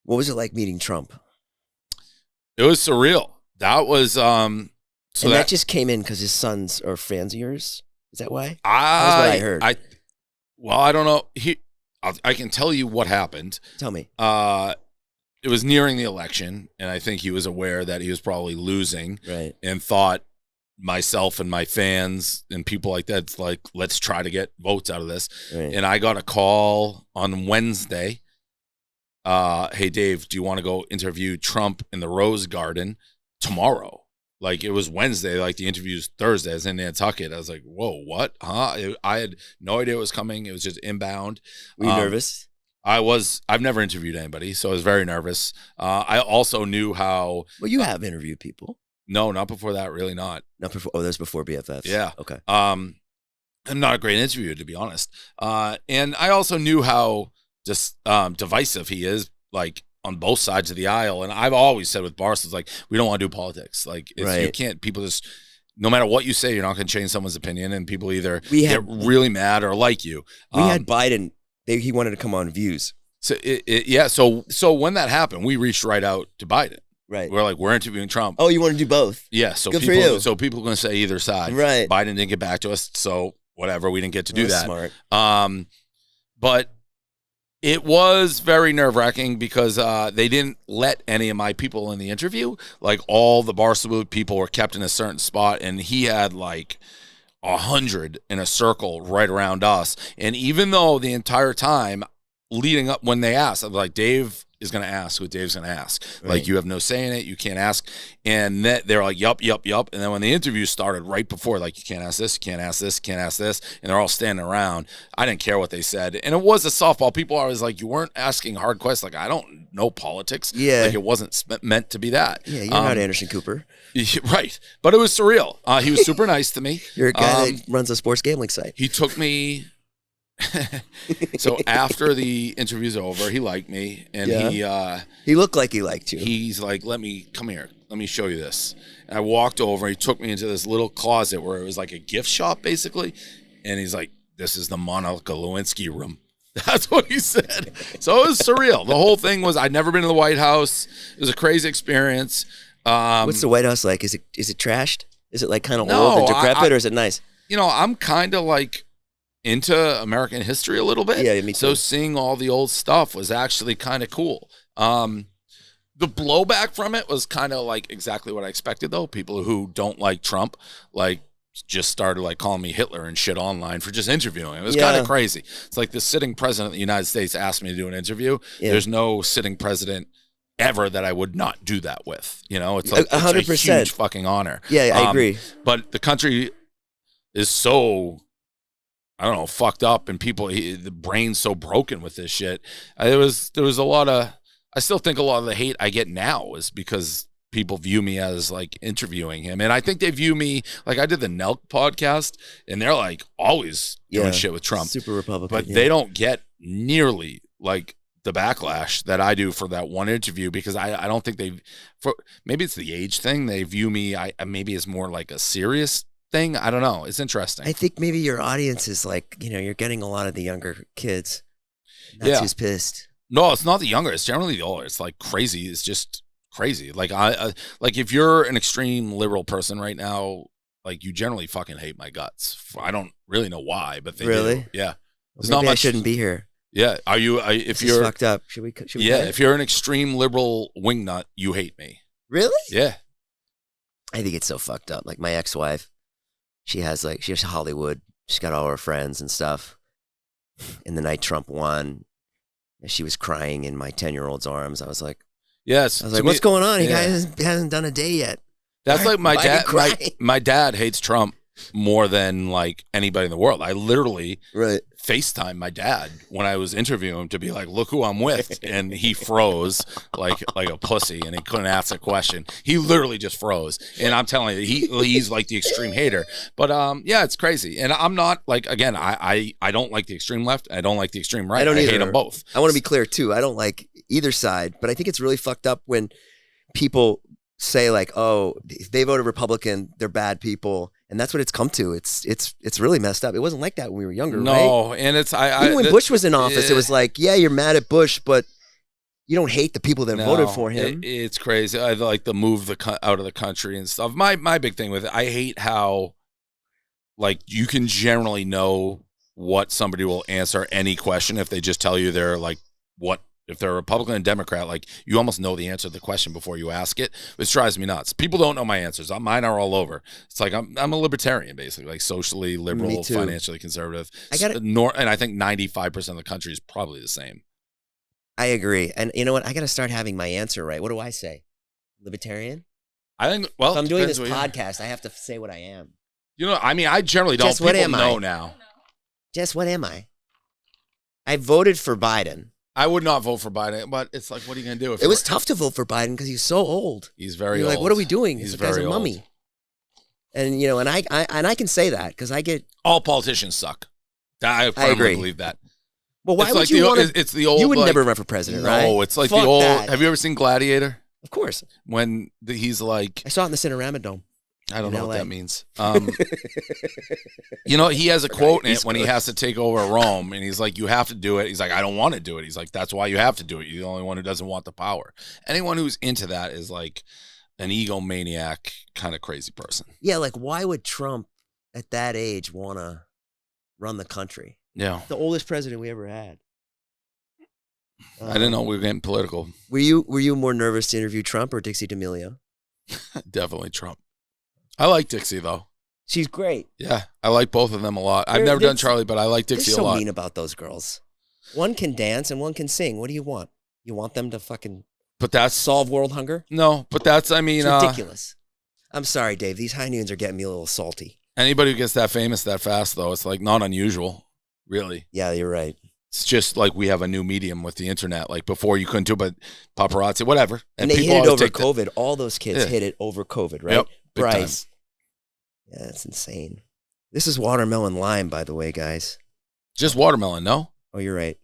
What was it like meeting Trump? It was surreal. That was So that just came in because his sons are fans of yours. Is that why? That's what I heard. I don't know. I can tell you what happened. Tell me. It was nearing the election, and I think he was aware that he was probably losing, right? And thought myself and my fans and people like that, like, let's try to get votes out of this. Right. And I got a call on Wednesday. Hey, Dave, do you want to go interview Trump in the Rose Garden tomorrow? Like, it was Wednesday, like the interview's Thursday. I was in Nantucket. I was like, whoa, what? Huh? I had no idea it was coming. It was just inbound. Were you nervous? I've never interviewed anybody, so I was very nervous. I also knew how. Well, you have interviewed people. No, not before that, really not. Not before. Oh, that's before BFFs. Yeah. Okay. I'm not a great interviewer, to be honest. And I also knew how just divisive he is, like, on both sides of the aisle. And I've always said with Barstow, like, we don't want to do politics. Like, you can't, people just, no matter what you say, you're not going to change someone's opinion, and people either get really mad or like you. We had Biden, he wanted to come on Views. So, so when that happened, we reached right out to Biden. Right. We're like, we're interviewing Trump. Oh, you want to do both? Yeah. So Good for you. So people are going to say either side. Right. Biden didn't get back to us, so whatever, we didn't get to do that. Smart. But it was very nerve-wracking because they didn't let any of my people in the interview. Like, all the Barstool people were kept in a certain spot, and he had like 100 in a circle right around us. And even though the entire time leading up, when they asked, I was like, Dave is going to ask what Dave's going to ask. Right. Like, you have no say in it. You can't ask. And they're like, yup. And then when the interview started right before, like, you can't ask this, you can't ask this, you can't ask this. And they're all standing around. I didn't care what they said. And it was a softball. People are always like, you weren't asking hard questions. Like, I don't know politics. Yeah. Like, it wasn't meant to be that. Yeah, you're not Anderson Cooper. Right. But it was surreal. He was super nice to me. You're a guy that runs a sports gambling site. He took me... So after the interview's over, he liked me, and he looked like he liked you. He's like, come here, let me show you this. And I walked over, he took me into this little closet where it was like a gift shop, basically, and he's like, this is the Monica Lewinsky room. That's what he said. So it was surreal. The whole thing was, I'd never been to the White House. It was a crazy experience. What's the White House like? Is it trashed? Is it like kind of old and decrepit, or is it nice? You know, I'm kind of like into American history a little bit. Yeah, me too. So seeing all the old stuff was actually kind of cool. The blowback from it was kind of like exactly what I expected, though. People who don't like Trump, like, just started like calling me Hitler and shit online for just interviewing. It was kind of crazy. It's like the sitting president of the United States asked me to do an interview. Yeah. There's no sitting president ever that I would not do that with. You know, it's like 100%. It's a huge fucking honor. Yeah, I agree. But the country is so, I don't know, fucked up, and people, the brain's so broken with this shit. There was a lot of, I still think a lot of the hate I get now is because people view me as like interviewing him. And I think they view me, like, I did the Nelk podcast, and they're like always doing shit with Trump. Super Republican. But they don't get nearly like the backlash that I do for that one interview, because I don't think maybe it's the age thing. They view me, maybe as more like a serious thing. I don't know. It's interesting. I think maybe your audience is like, you're getting a lot of the younger kids. That's who's pissed. No, it's not the younger. It's generally the older. It's like crazy. It's just crazy. Like, like, if you're an extreme liberal person right now, like, you generally fucking hate my guts. I don't really know why, but they really do. Yeah. Well, maybe I shouldn't be here. Yeah. Are you? If you're fucked up, should we? Yeah. If you're an extreme liberal wingnut, you hate me. Really? Yeah. I think it's so fucked up. Like, my ex-wife, she has Hollywood. She's got all her friends and stuff. And the night Trump won, she was crying in my 10-year-old's arms. I was like, yes. What's going on? He hasn't done a day yet. That's like my dad. My dad hates Trump more than like anybody in the world. I literally FaceTime my dad when I was interviewing him to be like, look who I'm with. And he froze like a pussy, and he couldn't ask a question. He literally just froze. And I'm telling you, he's like the extreme hater. But yeah, it's crazy. And I'm not like, again, I don't like the extreme left. I don't like the extreme right. I hate them both. I want to be clear too. I don't like either side, but I think it's really fucked up when people say like, oh, if they voted Republican, they're bad people. And that's what it's come to. It's really messed up. It wasn't like that when we were younger, right? No, and it's even when Bush was in office, it was like, yeah, you're mad at Bush, but You don't hate the people that voted for him. It's crazy. I like the move out of the country and stuff. My big thing with it, I hate how, like, you can generally know what somebody will answer any question if they just tell you they're like, what if they're a Republican and Democrat, like you almost know the answer to the question before you ask it, which drives me nuts. People don't know my answers. Mine are all over. It's like I'm a libertarian, basically, like socially liberal, financially conservative. And I think 95% of the country is probably the same. I agree. And you know what? I got to start having my answer right. What do I say? Libertarian? I think, well, if I'm doing this podcast, I have to say what I am. You know, I mean, I generally don't. People know now. Jess, what am I? I voted for Biden. I would not vote for Biden, but it's like, what are you going to do? It was tough to vote for Biden because he's so old. He's very old. Like, what are we doing? He's very old. Mummy. And, you know, and I can say that because I get... All politicians suck. I firmly believe that. Well, why would you want to... It's the old... You would never run for president, right? No, it's like the old... Have you ever seen Gladiator? Of course. When he's like... I saw it in the Cinerama Dome. I don't know what that means. You know, he has a quote in it when he has to take over Rome, and he's like, you have to do it. He's like, I don't want to do it. He's like, that's why you have to do it. You're the only one who doesn't want the power. Anyone who's into that is like an egomaniac kind of crazy person. Yeah, like why would Trump at that age want to run the country? Yeah. The oldest president we ever had. I didn't know we were getting political. Were you more nervous to interview Trump or Dixie D'Amelio? Definitely Trump. I like Dixie, though. She's great. Yeah, I like both of them a lot. I've never done Charlie, but I like Dixie a lot. They're so mean about those girls. One can dance and one can sing. What do you want? You want them to fucking solve world hunger? No, but that's, I mean... It's ridiculous. I'm sorry, Dave. These high noons are getting me a little salty. Anybody who gets that famous that fast, though, it's like not unusual, really. Yeah, you're right. It's just like we have a new medium with the internet. Like before you couldn't do it, but paparazzi, whatever. And they hit it over COVID. All those kids hit it over COVID, right? Yep, Bryce. Yeah, that's insane. This is watermelon lime, by the way, guys. Just watermelon, no? Oh, you're right.